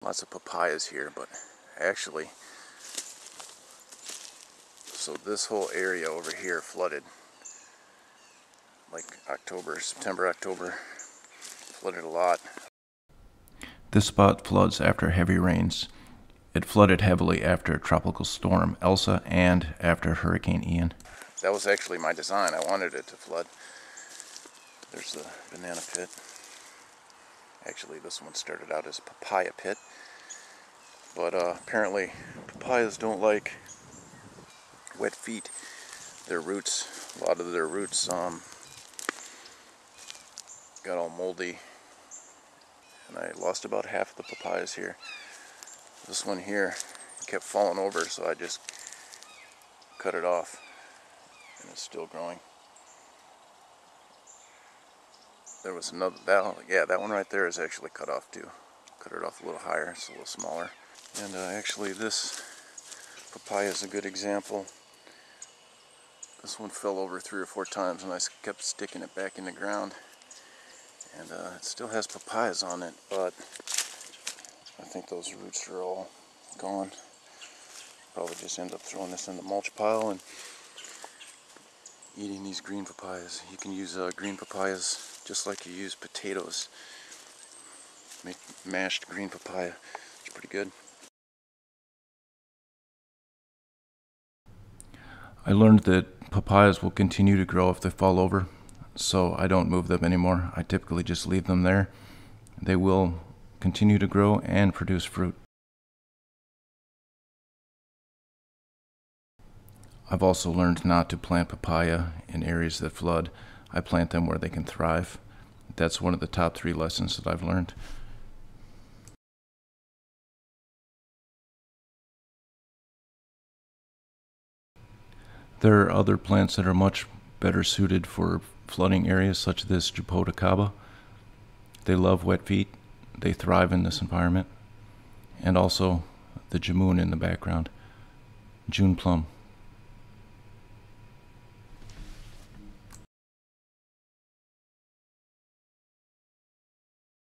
Lots of papayas here, but actually, so this whole area over here flooded, like September, October, flooded a lot. This spot floods after heavy rains. It flooded heavily after Tropical Storm Elsa and after Hurricane Ian. That was actually my design. I wanted it to flood. There's the banana pit. Actually, this one started out as a papaya pit. But apparently, papayas don't like wet feet. Their roots, a lot of their roots got all moldy. And I lost about half of the papayas here. This one here kept falling over, so I just cut it off. And it's still growing. There was another, that one right there is actually cut off too. Cut it off a little higher, it's a little smaller. And actually this papaya is a good example. This one fell over 3 or 4 times and I kept sticking it back in the ground. And it still has papayas on it, but I think those roots are all gone. Probably just end up throwing this in the mulch pile and eating these green papayas. You can use green papayas just like you use potatoes. Make mashed green papaya. It's pretty good. I learned that papayas will continue to grow if they fall over, so I don't move them anymore. I typically just leave them there. They will continue to grow and produce fruit. I've also learned not to plant papaya in areas that flood. I plant them where they can thrive. That's one of the top 3 lessons that I've learned. There are other plants that are much better suited for flooding areas, such as this Jaboticaba. They love wet feet. They thrive in this environment. And also the jamun in the background, June plum.